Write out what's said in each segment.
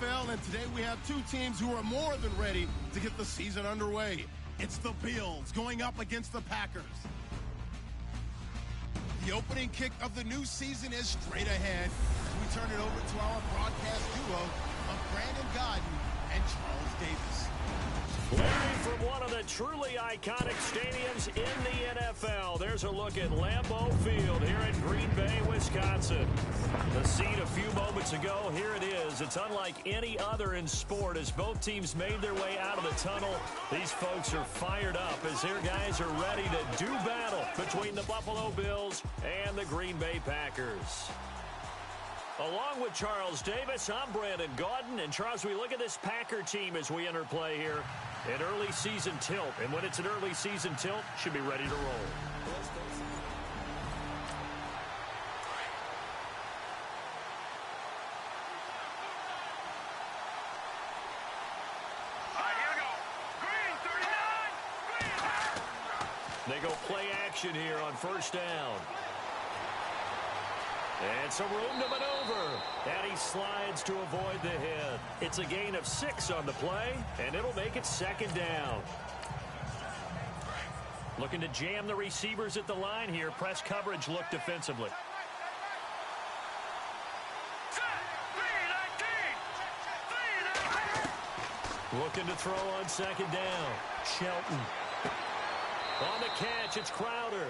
NFL, and today we have two teams who are more than ready to get the season underway. It's the Bills going up against the Packers. The opening kick of the new season is straight ahead as we turn it over to our broadcast duo of Brandon Gaudin and Charles Davis. Live from one of the truly iconic stadiums in the NFL, there's a look at Lambeau Field here in Green Bay, Wisconsin. The scene a few moments ago, here it is. It's unlike any other in sport as both teams made their way out of the tunnel. These folks are fired up as their guys are ready to do battle between the Buffalo Bills and the Green Bay Packers. Along with Charles Davis, I'm Brandon Gaudin. And Charles, we look at this Packer team as we enter play here. An early season tilt. And when it's an early season tilt, should be ready to roll. They go play action here on first down. And some room to maneuver. And he slides to avoid the hit. It's a gain of 6 on the play, and it'll make it second down. Looking to jam the receivers at the line here. Press coverage look defensively. Looking to throw on second down. Shelton. On the catch, it's Crowder.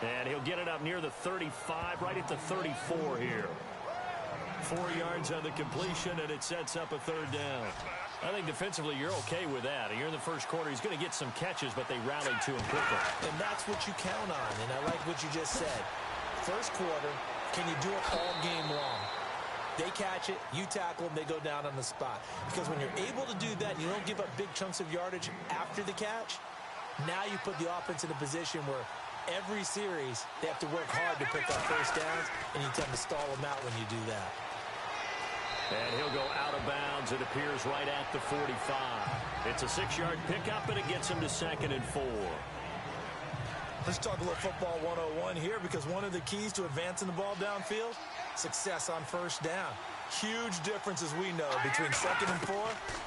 And he'll get it up near the 35, right at the 34 here. 4 yards on the completion, and it sets up a third down. I think defensively you're okay with that. Here in the first quarter, he's going to get some catches, but they rallied to him quickly. And that's what you count on, and I like what you just said. First quarter, can you do it all game long? They catch it, you tackle them, they go down on the spot. Because when you're able to do that, you don't give up big chunks of yardage after the catch, now you put the offense in a position where every series, they have to work hard to pick up first downs, and you tend to stall them out when you do that. And he'll go out of bounds. It appears right at the 45. It's a 6-yard pickup, and it gets him to 2nd and 4. Let's talk a little football 101 here, because one of the keys to advancing the ball downfield, success on first down. Huge difference, as we know, between 2nd and 4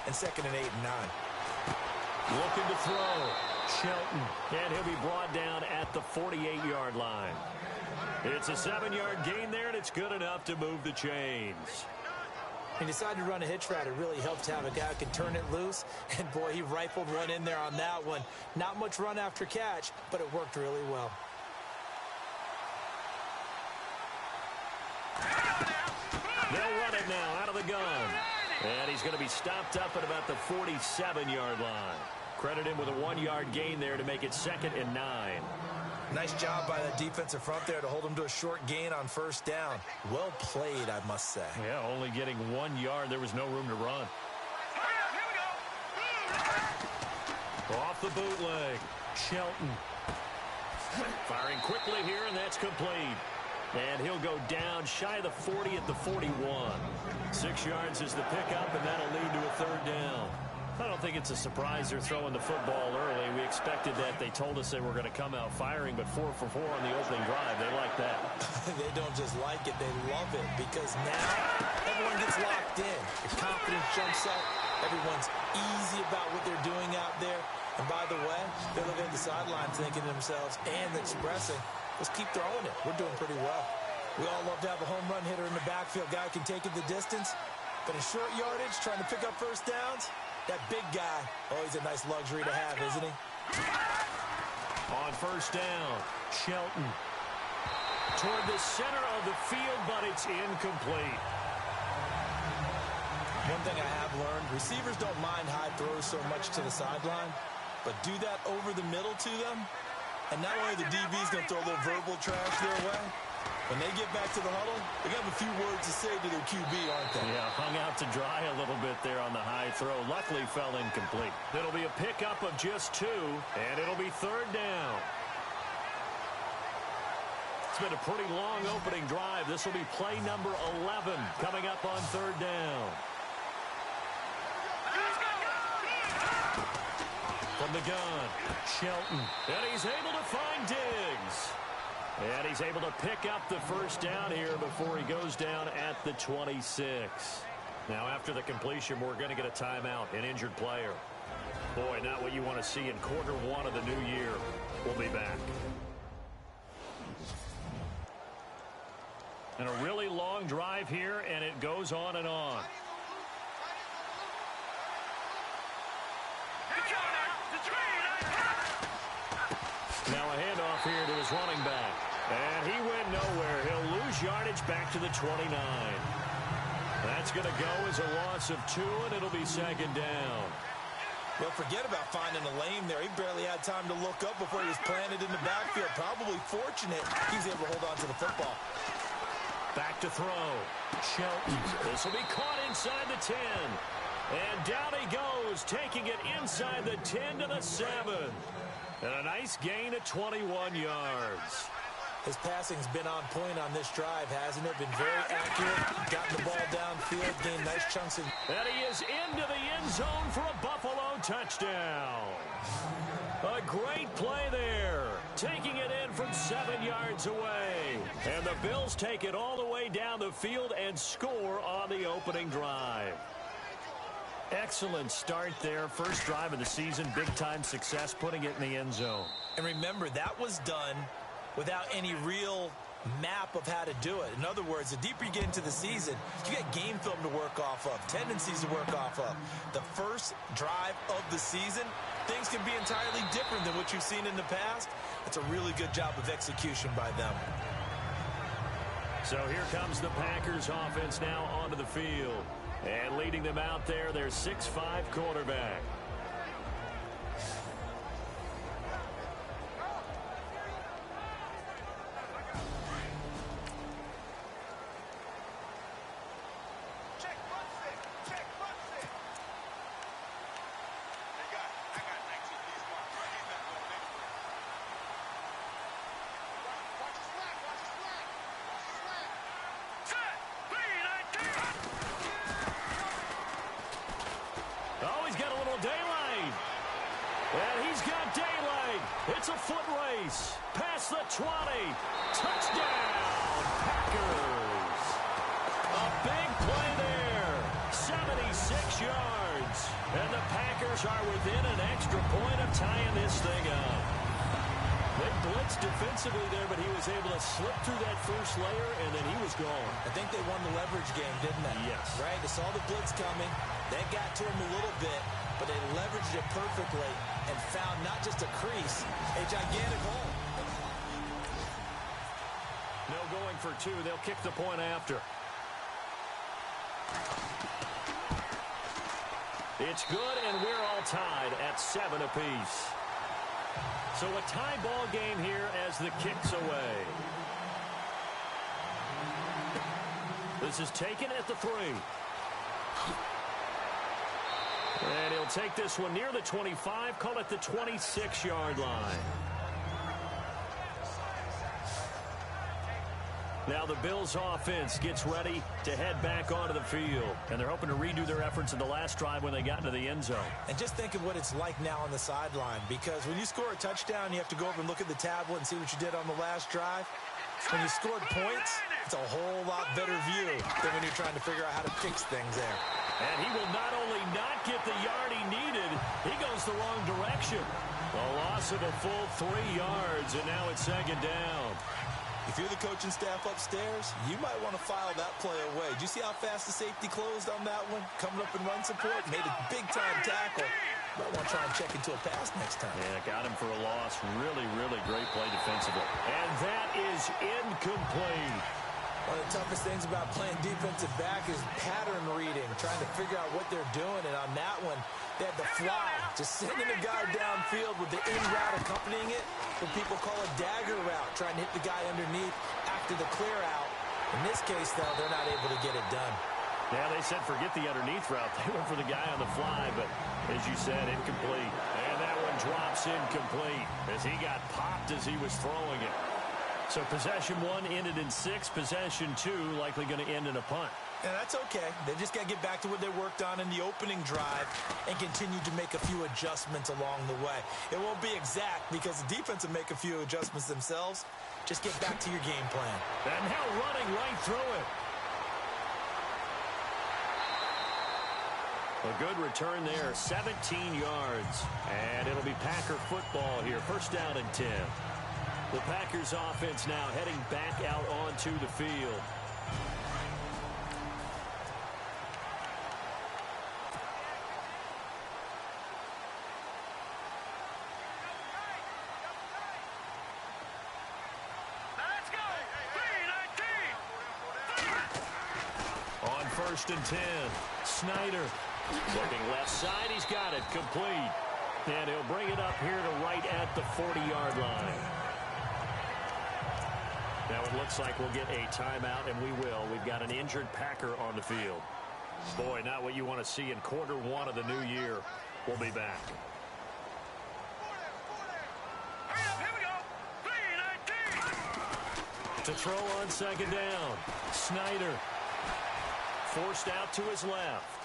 and 2nd and 8 and 9. Looking to throw. Shelton, and he'll be brought down at the 48-yard line. It's a 7-yard gain there, and it's good enough to move the chains. He decided to run a hitch route. It really helped to have a guy who can turn it loose, and boy, he rifled one in there on that one. Not much run after catch, but it worked really well. They'll run it now out of the gun. And he's going to be stopped up at about the 47-yard line. Credit him with a 1-yard gain there to make it 2nd and 9. Nice job by the defensive front there to hold him to a short gain on first down. Well played, I must say. Yeah, only getting 1 yard. There was no room to run. Off the bootleg. Shelton. Firing quickly here, and that's complete. And he'll go down shy of the 40 at the 41. 6 yards is the pickup, and that'll lead to a third down. I don't think it's a surprise they're throwing the football early. We expected that. They told us they were going to come out firing, but 4 for 4 on the opening drive. They like that. They don't just like it, they love it, because now everyone gets locked in. The confidence jumps up. Everyone's easy about what they're doing out there. And by the way, they're looking at the sidelines thinking to themselves and expressing, let's keep throwing it. We're doing pretty well. We all love to have a home run hitter in the backfield. Guy can take it the distance. But in short yardage, trying to pick up first downs, that big guy, always a nice luxury to have, isn't he? On first down, Shelton. Toward the center of the field, but it's incomplete. One thing I have learned, receivers don't mind high throws so much to the sideline, but do that over the middle to them, and not only the DB's going to throw a little verbal trash their way, when they get back to the huddle, they have a few words to say to their QB, aren't they? Yeah, hung out to dry a little bit there on the high throw. Luckily fell incomplete. It'll be a pickup of just 2, and it'll be third down. It's been a pretty long opening drive. This will be play number 11 coming up on third down. From the gun, Shelton. And he's able to find Diggs. And he's able to pick up the first down here before he goes down at the 26. Now, after the completion, we're going to get a timeout, an injured player. Boy, not what you want to see in quarter one of the new year. We'll be back. And a really long drive here, and it goes on and on. Now a handoff here to his running back. And he went nowhere. He'll lose yardage back to the 29. That's going to go as a loss of 2, and it'll be second down. Well, forget about finding a lane there. He barely had time to look up before he was planted in the backfield. Probably fortunate he was able to hold on to the football. Back to throw. Shelton. This will be caught inside the 10. And down he goes, taking it inside the 10 to the 7. And a nice gain of 21 yards. His passing's been on point on this drive, hasn't it? Been very accurate. Gotten the ball downfield, gained nice chunks. And he is into the end zone for a Buffalo touchdown. A great play there. Taking it in from 7 yards away. And the Bills take it all the way down the field and score on the opening drive. Excellent start there. First drive of the season. Big-time success putting it in the end zone. And remember, that was done without any real map of how to do it. In other words, the deeper you get into the season, you got game film to work off of, tendencies to work off of. The first drive of the season, things can be entirely different than what you've seen in the past. It's a really good job of execution by them. So here comes the Packers offense now onto the field. And leading them out there, their 6'5" quarterback. It's a foot race. Past the 20. Touchdown, Packers. A big play there. 76 yards. And the Packers are within an extra point of tying this thing up. They blitzed defensively there, but he was able to slip through that first layer, and then he was gone. I think they won the leverage game, didn't they? Yes. Right? They saw the blitz coming. They got to him a little bit, but they leveraged it perfectly and found not just a crease, a gigantic hole. No going for 2. They'll kick the point after. It's good, and we're all tied at 7 apiece. So a tie ball game here as the kick's away. This is taken at the 3. And he'll take this one near the 25, call it the 26-yard line. Now the Bills offense gets ready to head back onto the field. And they're hoping to redo their efforts in the last drive when they got into the end zone. And just think of what it's like now on the sideline. Because when you score a touchdown, you have to go over and look at the tablet and see what you did on the last drive. When you scored points, it's a whole lot better view than when you're trying to figure out how to fix things there. And he will not only not get the yard he needed, he goes the wrong direction. A loss of a full 3 yards, and now it's second down. If you're the coaching staff upstairs, you might want to file that play away. Did you see how fast the safety closed on that one? Coming up in run support, made a big-time tackle. Might want to try and check into a pass next time. Yeah, got him for a loss. Really, really great play defensively. And that is incomplete. One of the toughest things about playing defensive back is pattern reading, trying to figure out what they're doing. And on that one, they had the fly, just sending a guy downfield with the in route accompanying it, what people call a dagger route, trying to hit the guy underneath after the clear out. In this case, though, they're not able to get it done. Yeah, they said forget the underneath route. They went for the guy on the fly, but as you said, incomplete. And that one drops incomplete as he got popped as he was throwing it. So possession 1 ended in 6. Possession 2 likely going to end in a punt. Yeah, that's okay. They just got to get back to what they worked on in the opening drive and continue to make a few adjustments along the way. It won't be exact because the defense will make a few adjustments themselves. Just get back to your game plan. And now running right through it. A good return there, 17 yards. And it'll be Packer football here, first down and 10. The Packers offense now heading back out onto the field. First and 10. Snyder looking left side. He's got it complete. And he'll bring it up here to right at the 40-yard line. Now it looks like we'll get a timeout, and we will. We've got an injured Packer on the field. Boy, not what you want to see in quarter one of the new year. We'll be back. Here we go. 3-19. To throw on second down. Snyder forced out to his left.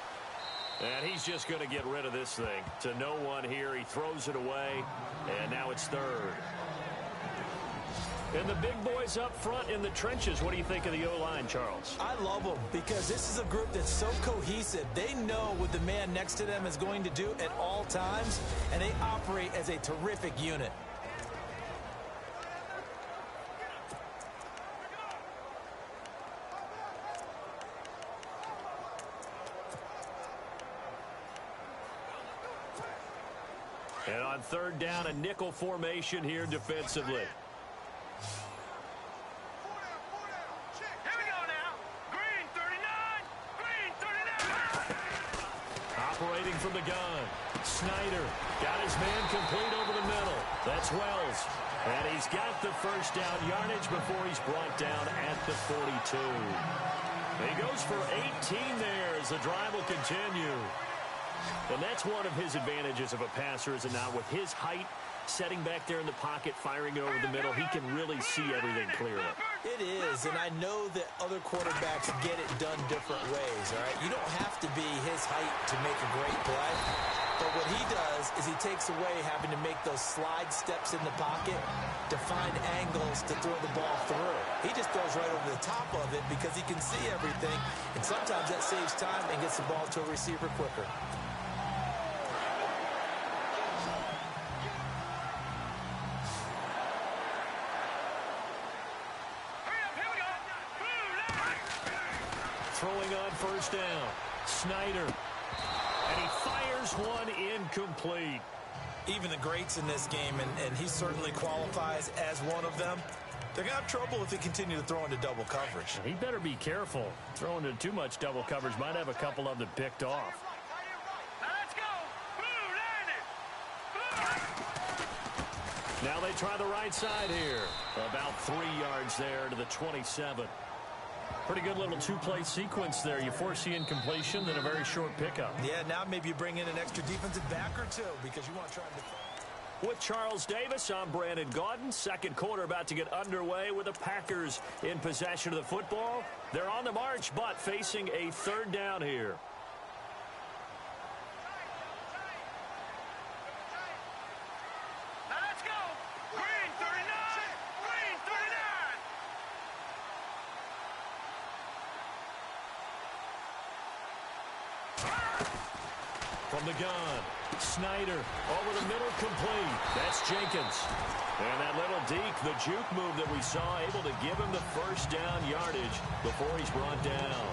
And he's just going to get rid of this thing. To no one here. He throws it away. And now it's third. And the big boys up front in the trenches. What do you think of the O-line, Charles? I love them because this is a group that's so cohesive. They know what the man next to them is going to do at all times, and they operate as a terrific unit. And on third down, a nickel formation here defensively. Here we go now. Green 39. Green 39. Operating from the gun. Snyder got his man complete over the middle. That's Wells. And he's got the first down yardage before he's brought down at the 42. He goes for 18 there as the drive will continue. And that's one of his advantages of a passer, is it not? With his height, setting back there in the pocket, firing it over the middle, he can really see everything clearly. It is, and I know that other quarterbacks get it done different ways, all right? You don't have to be his height to make a great play. But what he does is he takes away having to make those slide steps in the pocket to find angles to throw the ball through. He just throws right over the top of it because he can see everything, and sometimes that saves time and gets the ball to a receiver quicker. Throwing on first down. Snyder. And he fires one incomplete. Even the greats in this game, and he certainly qualifies as one of them, they're going to have trouble if they continue to throw into double coverage. He better be careful. Throwing into too much double coverage might have a couple of them picked off. Let's go. Now they try the right side here. About 3 yards there to the 27. Pretty good little two-play sequence there. You force the incompletion, then a very short pickup. Yeah, now maybe you bring in an extra defensive back or two because you want to try and defend. With Charles Davis, I'm Brandon Gaudin. Second quarter about to get underway with the Packers in possession of the football. They're on the march, but facing a third down here. Let's go. Green 39. Green 39. From the gun, Snyder over the middle, complete. That's Jenkins. And that little deke, the juke move that we saw, able to give him the first down yardage before he's brought down.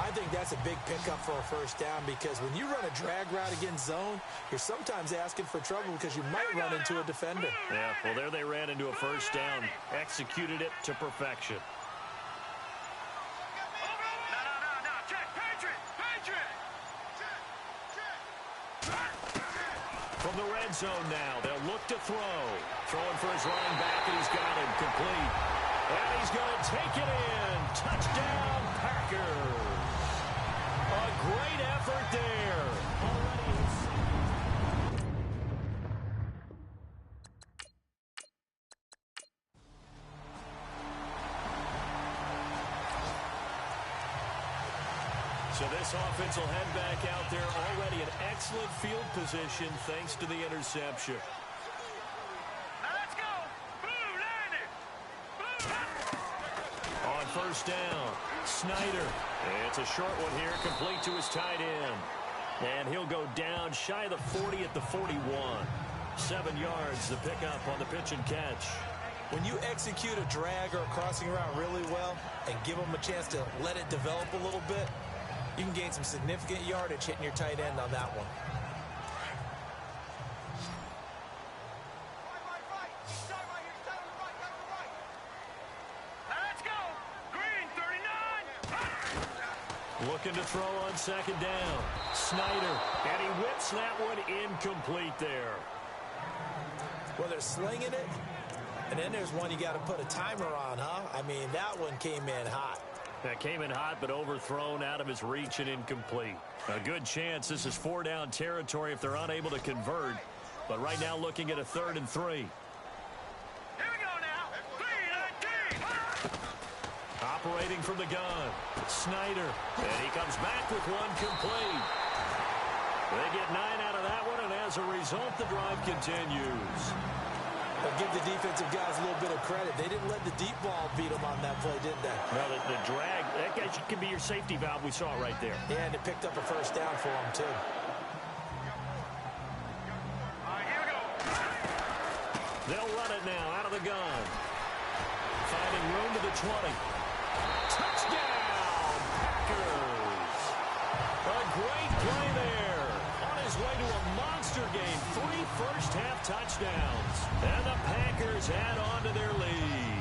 I think that's a big pickup for a first down because when you run a drag route against zone, you're sometimes asking for trouble because you might run into a defender. Yeah, well, there they ran into a first down. Executed it to perfection. From the red zone now, they'll look to throw. Throwing for his running back, and he's got him complete. And he's going to take it in. Touchdown, Packers. A great effort there. So this offense will head back out there, already in excellent field position thanks to the interception. On first down. Snyder. It's a short one here, complete to his tight end. And he'll go down shy of the 40 at the 41. 7 yards the pickup on the pitch and catch. When you execute a drag or a crossing route really well and give them a chance to let it develop a little bit, you can gain some significant yardage hitting your tight end on that one. Let's go. Green 39. Looking to throw on second down. Snyder. And he whips that one incomplete there. Well, they're slinging it. And then there's one you got to put a timer on, huh? I mean, that one came in hot. That came in hot, but overthrown out of his reach and incomplete. A good chance this is 4-down territory if they're unable to convert. But right now looking at a 3rd and 3. Here we go now. 3-19. Operating from the gun. Snyder. And he comes back with one complete. They get 9 out of that one, and as a result, the drive continues. But give the defensive guys a little bit of credit. They didn't let the deep ball beat them on that play, did they? Well, the drag, that guy can be your safety valve. We saw it right there. Yeah, and it picked up a first down for them, too. All right, here we go. They'll run it now out of the gun. Finding room to the 20. Touchdown, Packers. A great play there. On his way to a monster game. 3 first-half touchdowns. And the Packers add on to their lead.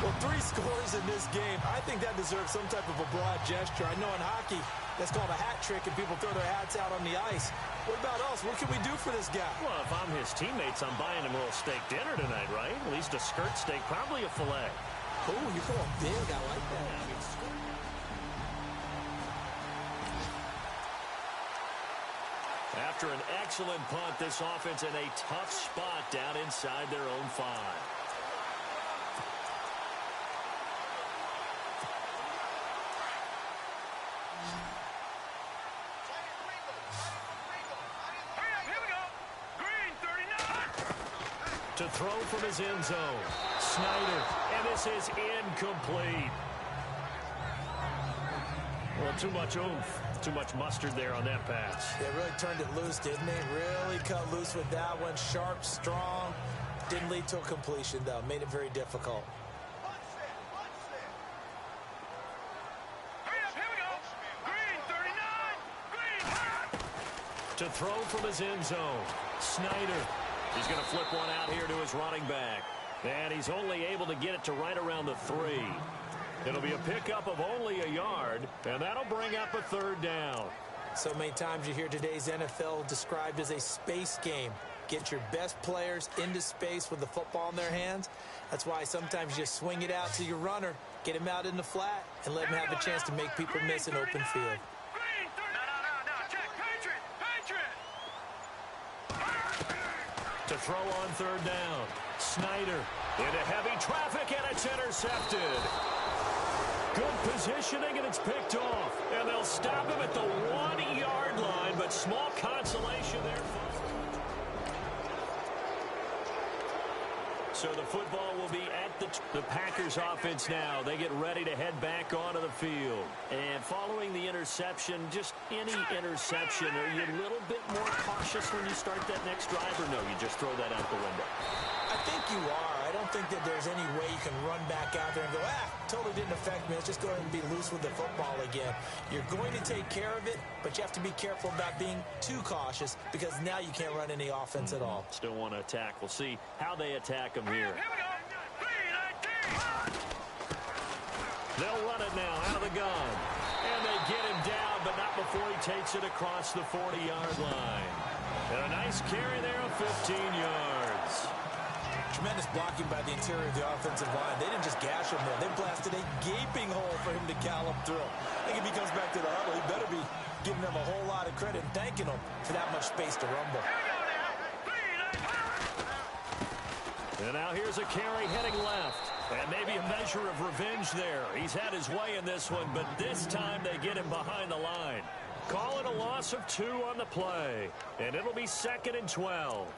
Well, 3 scores in this game. I think that deserves some type of a broad gesture. I know in hockey, that's called a hat trick, and people throw their hats out on the ice. What about us? What can we do for this guy? Well, if I'm his teammates, I'm buying him a little steak dinner tonight, right? At least a skirt steak, probably a filet. Oh, you're going big. I like that. After an excellent punt, this offense in a tough spot down inside their own 5. Here we go. Green 39. To throw from his end zone. Snyder. And this is incomplete. Well, too much oomph. Too much mustard there on that pass. They really turned it loose, didn't they? Really cut loose with that one. Sharp, strong. Didn't lead to a completion, though. Made it very difficult. Hurry up, here we go. Green 39. Green. To throw from his end zone. Snyder. He's going to flip one out here to his running back. And he's only able to get it to right around the 3. It'll be a pickup of only a yard, and that'll bring up a 3rd down. So many times you hear today's NFL described as a space game. Get your best players into space with the football in their hands. That's why sometimes you just swing it out to your runner, get him out in the flat, and let him have a chance to make people miss an open field. Green 30. No. Check. Patriot. To throw on 3rd down. Snyder into heavy traffic, and it's intercepted. Good positioning, and it's picked off. And they'll stop him at the 1-yard line, but small consolation there. So the football will be at the Packers offense now. They get ready to head back onto the field. And following the interception, just any interception, are you a little bit more cautious when you start that next drive, or no, you just throw that out the window? I think you are. I don't think that there's any way you can run back out there and go, totally didn't affect me. Let's just go ahead and be loose with the football again. You're going to take care of it, but you have to be careful about being too cautious because now you can't run any offense at all. Still want to attack. We'll see how they attack him here. Here we go. Green 19. They'll run it now out of the gun. And they get him down, but not before he takes it across the 40-yard line. And a nice carry there of 15 yards. Tremendous blocking by the interior of the offensive line. They didn't just gash him there. They blasted a gaping hole for him to gallop through. I think if he comes back to the huddle, he better be giving them a whole lot of credit and thanking them for that much space to rumble. And now here's a carry heading left. And maybe a measure of revenge there. He's had his way in this one, but this time they get him behind the line. Call it a loss of 2 on the play. And it'll be 2nd and 12.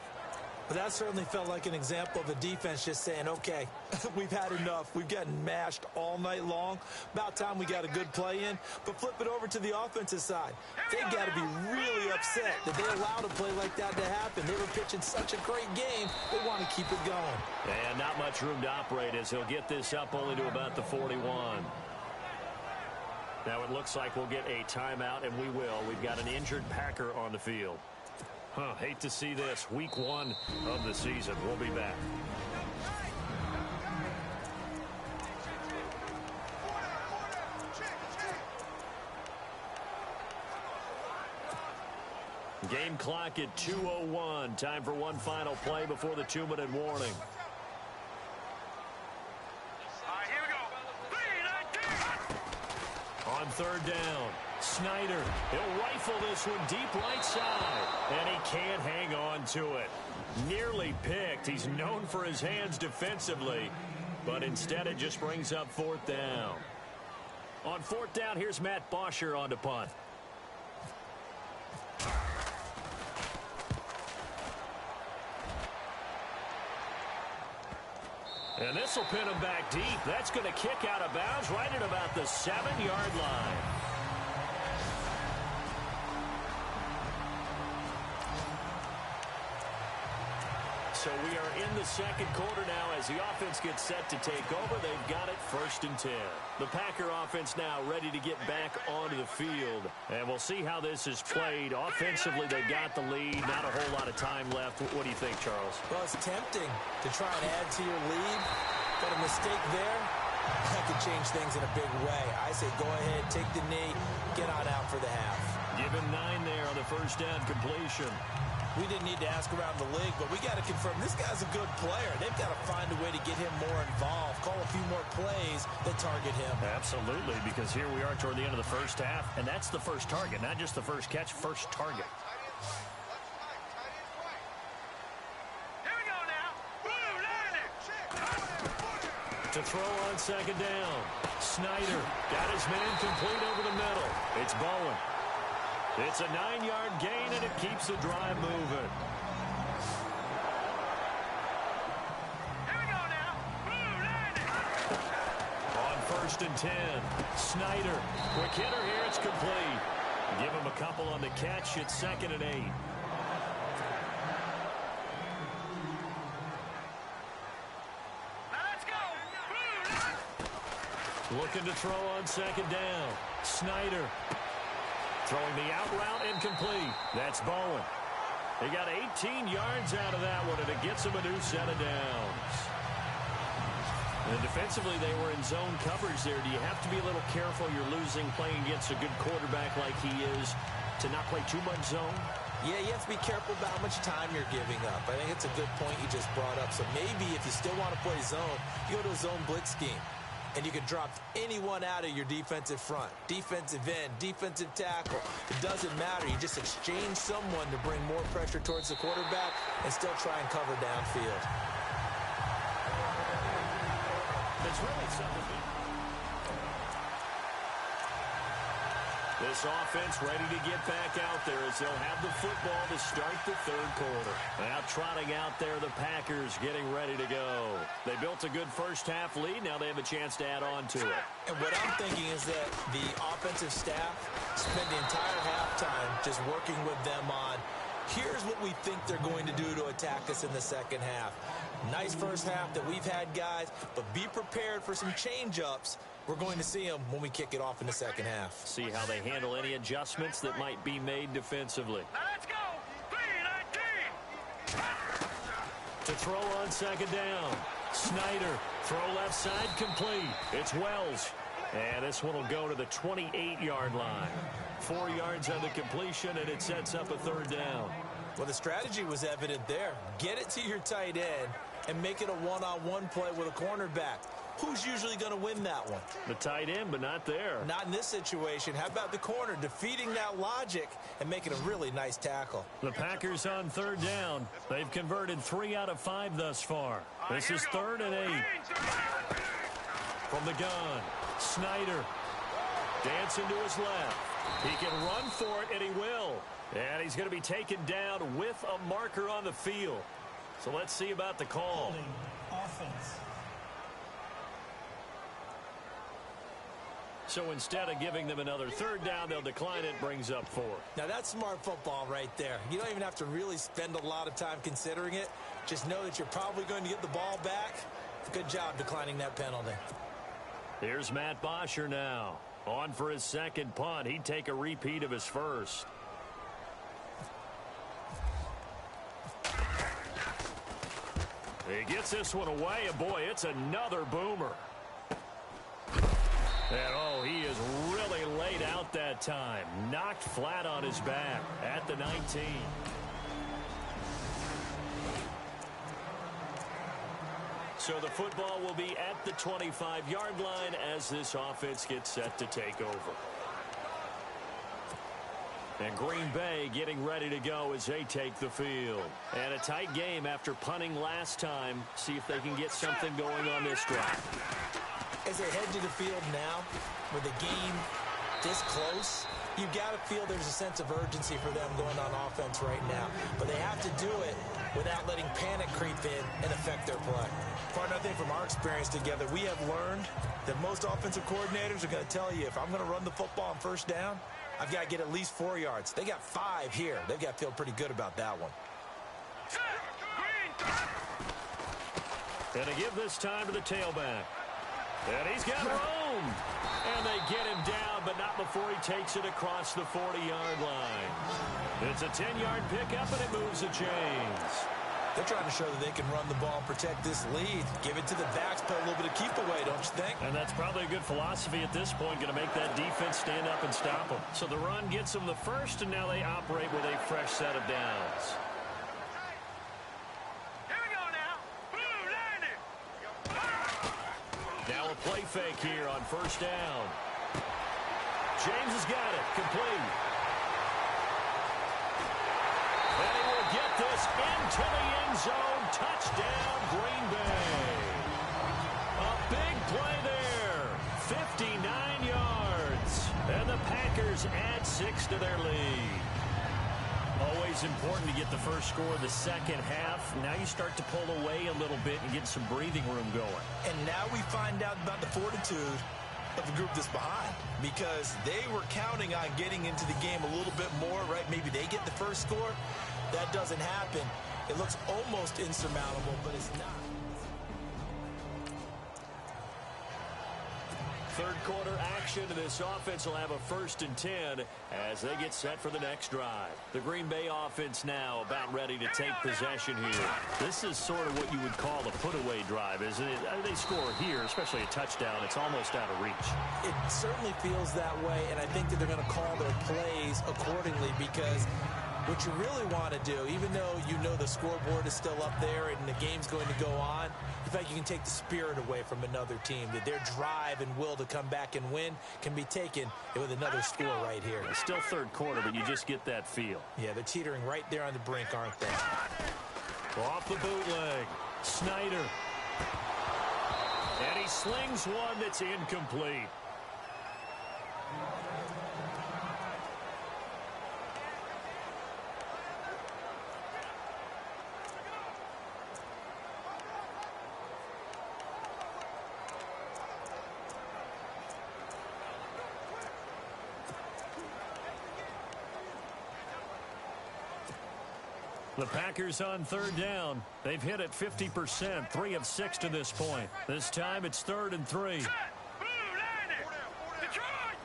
But that certainly felt like an example of a defense just saying, okay, we've had enough. We've gotten mashed all night long. About time we got a good play in. But flip it over to the offensive side. They've got to be really upset that they allowed a play like that to happen. They were pitching such a great game. They want to keep it going. And not much room to operate as he'll get this up only to about the 41. Now it looks like we'll get a timeout, and we will. We've got an injured Packer on the field. Hate to see this. Week 1 of the season. We'll be back. Game clock at 2:01. Time for one final play before the 2-minute warning. Here we go. 3-19. On third down, Snyder. He'll rifle this one deep right side, and he can't hang on to it. Nearly picked. He's known for his hands defensively, but instead it just brings up fourth down. On fourth down, here's Matt Bosher on to punt. And this will pin him back deep. That's going to kick out of bounds right at about the 7-yard line. So we are in the second quarter now as the offense gets set to take over. They've got it 1st and 10. The Packer offense now ready to get back onto the field. And we'll see how this is played. Offensively, they've got the lead. Not a whole lot of time left. What do you think, Charles? Well, it's tempting to try and add to your lead. But a mistake there, that could change things in a big way. I say go ahead, take the knee, get on out for the half. Give him 9 there on the first down completion. We didn't need to ask around the league, but we got to confirm this guy's a good player. They've got to find a way to get him more involved, call a few more plays that target him. Absolutely, because here we are toward the end of the first half, and that's the first target, not just the first catch, first target. Here we go now. Blue line. To throw on second down, Snyder got his man complete over the middle. It's Bowen. It's a 9-yard gain, and it keeps the drive moving. Here we go now. Blue line. On 1st and 10, Snyder. Quick hitter here. It's complete. Give him a couple on the catch. It's 2nd and 8. Now let's go. Blue line. Looking to throw on second down. Snyder. Throwing the out route incomplete. That's Bowen. He got 18 yards out of that one, and it gets him a new set of downs. And defensively, they were in zone coverage there. Do you have to be a little careful? You're losing playing against a good quarterback like he is to not play too much zone? Yeah, you have to be careful about how much time you're giving up. I think it's a good point you just brought up. So maybe if you still want to play zone, you go to a zone blitz scheme. And you can drop anyone out of your defensive front. Defensive end, defensive tackle. It doesn't matter. You just exchange someone to bring more pressure towards the quarterback and still try and cover downfield. It's really something. This offense ready to get back out there as they'll have the football to start the third quarter. Now trotting out there, the Packers getting ready to go. They built a good first half lead. Now they have a chance to add on to it. And what I'm thinking is that the offensive staff spent the entire halftime just working with them on, here's what we think they're going to do to attack us in the second half. Nice first half that we've had, guys, but be prepared for some change-ups. We're going to see them when we kick it off in the second half. See how they handle any adjustments that might be made defensively. Now let's go. 3-19. To throw on second down, Snyder. Throw left side complete. It's Wells. And this one will go to the 28-yard line. 4 yards on the completion, and it sets up a third down. Well, the strategy was evident there. Get it to your tight end and make it a one-on-one play with a cornerback. Who's usually going to win that one? The tight end, but not there. Not in this situation. How about the corner defeating that logic and making a really nice tackle? The Packers on third down. They've converted 3 out of 5 thus far. This is 3rd and 8. From the gun, Snyder dancing to his left. He can run for it, and he will. And he's going to be taken down with a marker on the field. So let's see about the call. Offense. So instead of giving them another third down, they'll decline it, brings up 4. Now, that's smart football right there. You don't even have to really spend a lot of time considering it. Just know that you're probably going to get the ball back. Good job declining that penalty. Here's Matt Bosher now. On for his second punt. He'd take a repeat of his first. He gets this one away, and boy, it's another boomer. And, oh, he is really laid out that time. Knocked flat on his back at the 19. So the football will be at the 25-yard line as this offense gets set to take over. And Green Bay getting ready to go as they take the field. And a tight game after punting last time. See if they can get something going on this drive. As they head to the field now, with the game this close, you've got to feel there's a sense of urgency for them going on offense right now. But they have to do it without letting panic creep in and affect their play. Partner, I think from our experience together, we have learned that most offensive coordinators are going to tell you, if I'm going to run the football on first down, I've got to get at least 4 yards. They got 5 here. They've got to feel pretty good about that one. And to give this time to the tailback. And he's got room. And they get him down, but not before he takes it across the 40-yard line. It's a 10-yard pickup, and it moves the chains. They're trying to show that they can run the ball and protect this lead. Give it to the backs, play a little bit of keep away, don't you think? And that's probably a good philosophy at this point, going to make that defense stand up and stop them. So the run gets them the first, and now they operate with a fresh set of downs. Here we go now. Blue landing. Now a play fake here on first down. James has got it. Complete. And he will get this into the end zone. Touchdown, Green Bay. A big play there. 59 yards. And the Packers add 6 to their lead. Always important to get the first score of the second half. Now you start to pull away a little bit and get some breathing room going. And now we find out about the fortitude of the group that's behind, because they were counting on getting into the game a little bit more, right? Maybe they get the first score. That doesn't happen. It looks almost insurmountable, but it's not. Third quarter action, and this offense will have a 1st and 10 as they get set for the next drive. The Green Bay offense now about ready to take possession here. This is sort of what you would call a put-away drive, isn't it? They score here, especially a touchdown. It's almost out of reach. It certainly feels that way, and I think that they're going to call their plays accordingly, because what you really want to do, even though you know the scoreboard is still up there and the game's going to go on, in fact, you can take the spirit away from another team, that their drive and will to come back and win can be taken with another score right here. It's still third quarter, but you just get that feel. Yeah, they're teetering right there on the brink, aren't they? Off the bootleg. Snyder. And he slings one that's incomplete. The Packers on third down. They've hit it 50%, 3 of 6 to this point. This time it's 3rd and 3. Blue landing. Detroit.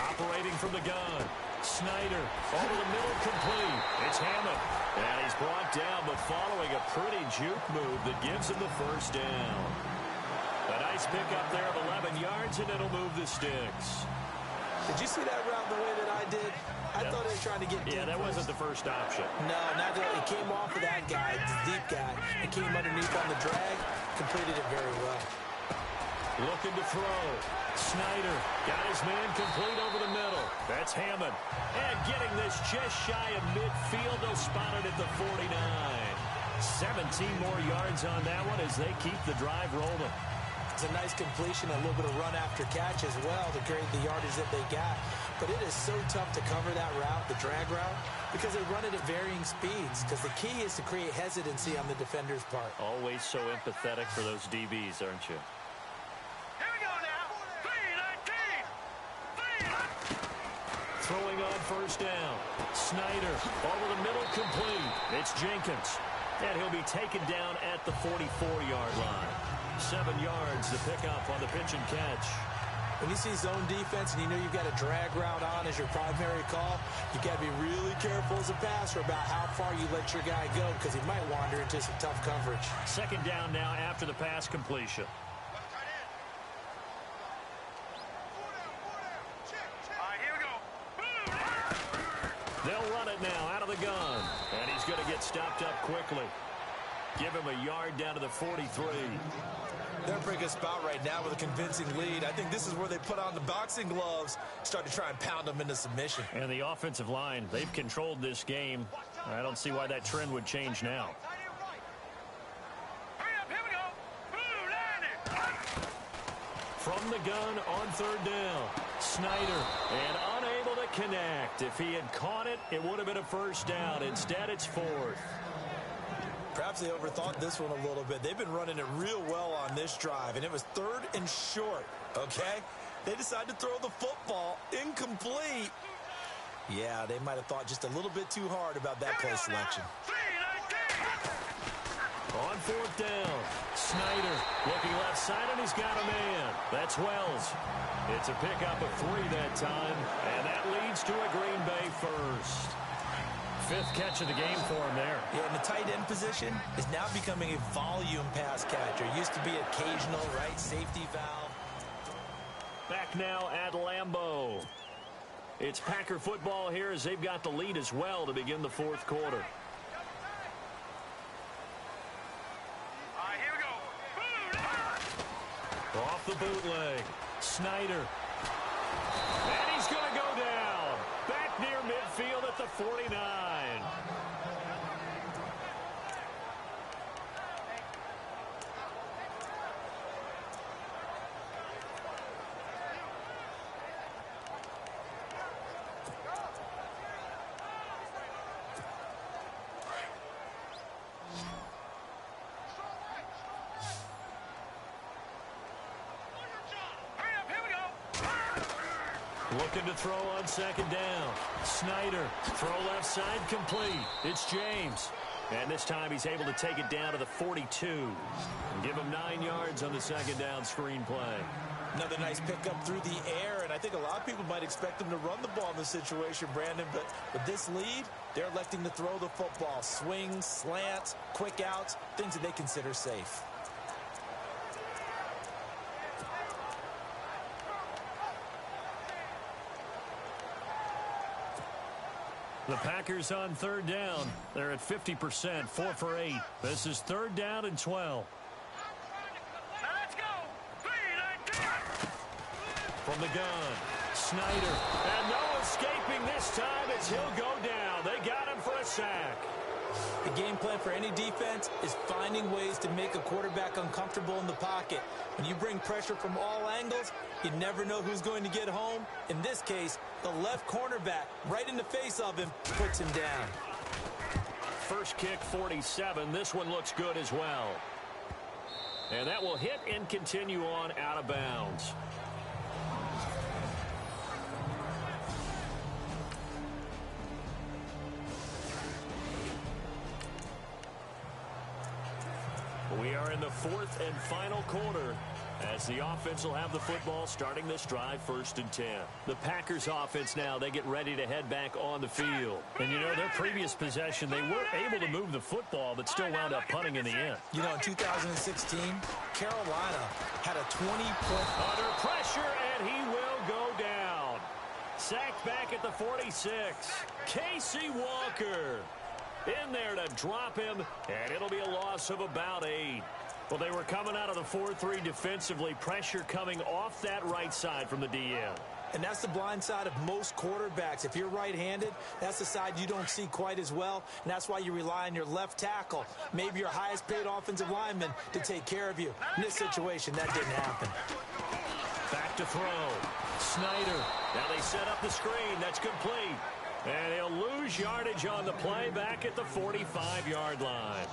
Operating from the gun. Snyder over the middle, complete. It's Hammond. And he's brought down, but following a pretty juke move that gives him the first down. A nice pickup there of 11 yards, and it'll move the sticks. Did you see that route the way that I did? I thought they were trying to get deep. Yeah, that wasn't the first option. No, not that. It came off of that guy, the deep guy. It came underneath on the drag, completed it very well. Looking to throw. Snyder got his man complete over the middle. That's Hammond. And getting this just shy of midfield. They'll spot it at the 49. 17 more yards on that one as they keep the drive rolling. It's a nice completion, a little bit of run after catch as well to create the yardage that they got. But it is so tough to cover that route, the drag route, because they run it at varying speeds. Because the key is to create hesitancy on the defender's part. Always so empathetic for those DBs, aren't you? Here we go now. 3-19. Throwing on first down. Snyder over the middle, complete. It's Jenkins. And he'll be taken down at the 44-yard line. 7 yards to pick up on the pitch and catch. When you see zone defense and you know you've got a drag route on as your primary call, you got to be really careful as a passer about how far you let your guy go because he might wander into some tough coverage. Second down now after the pass completion. All right, here we go. They'll run it now out of the gun. And he's going to get stopped up quickly. Give him a yard down to the 43. They're in a pretty good spot right now with a convincing lead. I think this is where they put on the boxing gloves, start to try and pound them into submission. And the offensive line, they've controlled this game. I don't see why that trend would change now. Hurry up, here we go. From the gun on third down. Snyder, and unable to connect. If he had caught it, it would have been a first down. Instead, it's fourth. Perhaps they overthought this one a little bit. They've been running it real well on this drive, and it was 3rd and short, okay? They decided to throw the football incomplete. Yeah, they might have thought just a little bit too hard about that play selection. On fourth down, Snyder looking left side, and he's got a man. That's Wells. It's a pickup of 3 that time, and that leads to a Green Bay first. 5th catch of the game for him there. Yeah, and the tight end position is now becoming a volume pass catcher. Used to be occasional, right, safety valve. Back now at Lambeau. It's Packer football here as they've got the lead as well to begin the 4th quarter. All right, here we go. Off the bootleg. Snyder. And he's going to go down. Back near midfield at the 49. Looking to throw on second down. Snyder, throw left side, complete. It's James. And this time he's able to take it down to the 42. And give him 9 yards on the second down screen play. Another nice pickup through the air, and I think a lot of people might expect them to run the ball in this situation, Brandon, but with this lead, they're electing to throw the football. Swings, slants, quick outs, things that they consider safe. The Packers on third down. They're at 50%, 4 for 8. This is 3rd down and 12. Now let's go. 3-19. From the gun, Snyder. And no escaping this time as he'll go down. They got him for a sack. The game plan for any defense is finding ways to make a quarterback uncomfortable in the pocket. When you bring pressure from all angles, you never know who's going to get home. In this case, the left cornerback, right in the face of him, puts him down. First kick, 47. This one looks good as well. And that will hit and continue on out of bounds. We are in the 4th and final quarter as the offense will have the football starting this drive 1st and 10. The Packers offense now, they get ready to head back on the field. And you know, their previous possession, they were able to move the football but still wound up punting in the end. You know, in 2016, Carolina had a 20-point... Under pressure, and he will go down. Sacked back at the 46. Casey Walker in there to drop him, and it'll be a loss of about 8. Well, they were coming out of the 4-3 defensively. Pressure coming off that right side from the DN. And that's the blind side of most quarterbacks. If you're right-handed, that's the side you don't see quite as well, and that's why you rely on your left tackle, maybe your highest-paid offensive lineman, to take care of you. In this situation, that didn't happen. Back to throw. Snyder. Now they set up the screen. That's complete. And he'll lose yardage on the play back at the 45-yard line.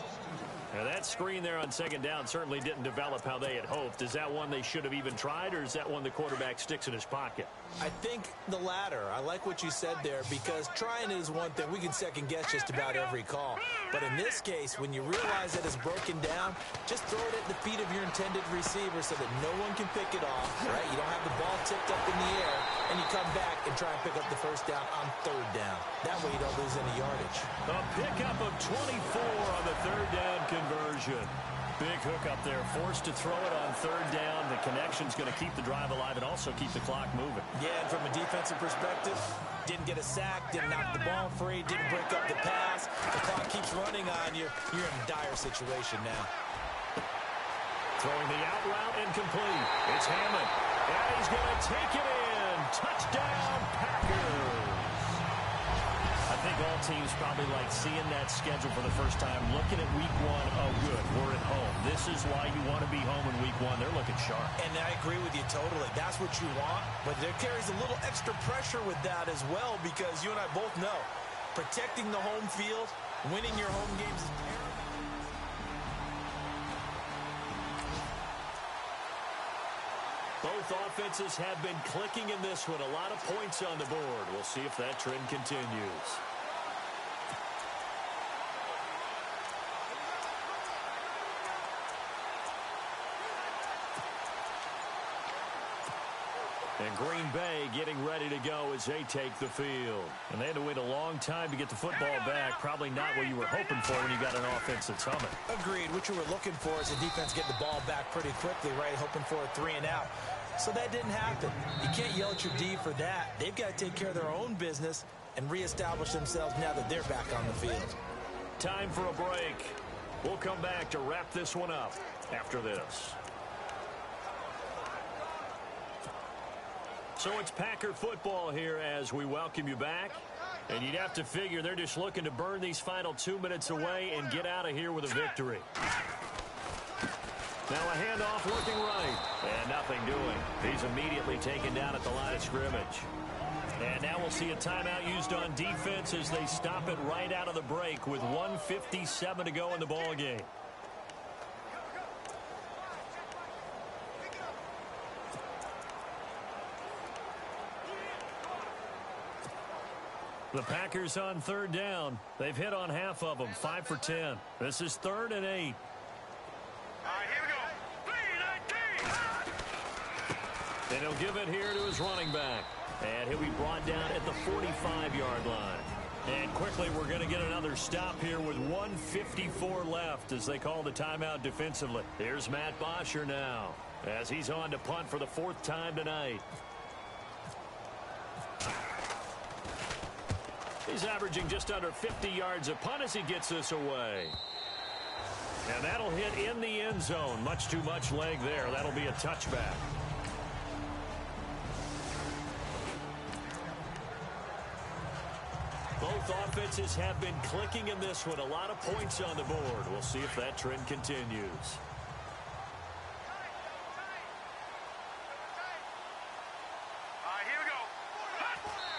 Now that screen there on second down certainly didn't develop how they had hoped. Is that one they should have even tried, or is that one the quarterback sticks in his pocket? I think the latter. I like what you said there, because trying is one thing. We can second-guess just about every call. But in this case, when you realize that it's broken down, just throw it at the feet of your intended receiver so that no one can pick it off, right? You don't have the ball tipped up in the air, and you come back and try and pick up the first down on third down. That way you don't lose any yardage. A pickup of 24 on the third down conversion. Big hook up there, forced to throw it on third down. The connection's going to keep the drive alive and also keep the clock moving. Yeah, and from a defensive perspective, didn't get a sack, didn't knock the ball free, didn't break up the pass. The clock keeps running on you. You're in a dire situation now. Throwing the out route incomplete. It's Hammond. And he's going to take it in. Touchdown, Packers. I think all teams probably like seeing that schedule for the first time, looking at week one. Oh, good, we're at home. This is why you want to be home in week one. They're looking sharp. And I agree with you totally. That's what you want, but there carries a little extra pressure with that as well, because you and I both know protecting the home field, winning your home games is paramount. Both offenses have been clicking in this one. A lot of points on the board. We'll see if that trend continues. And Green Bay getting ready to go as they take the field. And they had to wait a long time to get the football back. Probably not what you were hoping for when you got an offense that's humming. Agreed. What you were looking for is the defense get the ball back pretty quickly, right? Hoping for a 3 and out. So that didn't happen. You can't yell at your D for that. They've got to take care of their own business and reestablish themselves now that they're back on the field. Time for a break. We'll come back to wrap this one up after this. So it's Packer football here as we welcome you back. And you'd have to figure they're just looking to burn these final 2 minutes away and get out of here with a victory. Now a handoff working right. And nothing doing. He's immediately taken down at the line of scrimmage. And now we'll see a timeout used on defense as they stop it right out of the break with 1:57 to go in the ball game. The Packers on third down. They've hit on half of them, 5 for 10. This is 3rd and 8. All right, here we go. 3-19. And he'll give it here to his running back. And he'll be brought down at the 45-yard line. And quickly, we're going to get another stop here with 1:54 left as they call the timeout defensively. Here's Matt Bosher now as he's on to punt for the 4th time tonight. He's averaging just under 50 yards a punt as he gets this away. And that'll hit in the end zone. Much too much leg there. That'll be a touchback. Both offenses have been clicking in this one. A lot of points on the board. We'll see if that trend continues.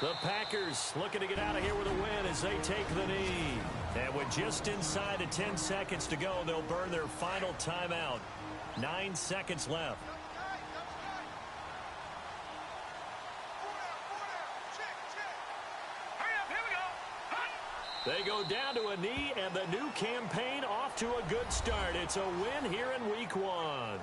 The Packers looking to get out of here with a win as they take the knee. And with just inside of 10 seconds to go, they'll burn their final timeout. 9 seconds left. They go down to a knee, and the new campaign off to a good start. It's a win here in week 1.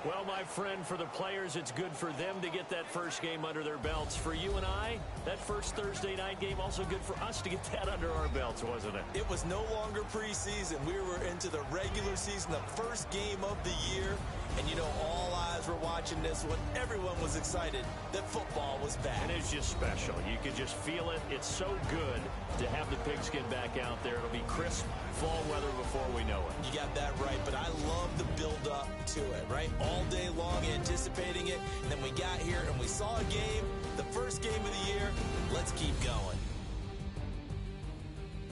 Well, my friend, for the players, it's good for them to get that first game under their belts. For you and I, that first Thursday night game, also good for us to get that under our belts, wasn't it? It was no longer preseason. We were into the regular season, the first game of the year, And you know, all eyes were watching this one. Everyone was excited that football was back. And it's just special. You can just feel it. It's so good to have the pigskin back out there. It'll be crisp fall weather before we know it. You got that right, but I love the build-up to it, right? All day long anticipating it, and then we got here and we saw a game, the first game of the year. Let's keep going.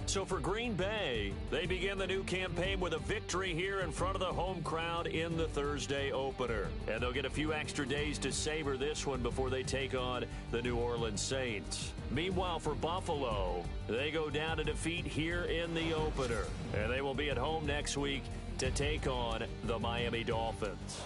So for Green Bay, they begin the new campaign with a victory here in front of the home crowd in the Thursday opener. And they'll get a few extra days to savor this one before they take on the New Orleans Saints. Meanwhile, for Buffalo, they go down to defeat here in the opener. And they will be at home next week to take on the Miami Dolphins.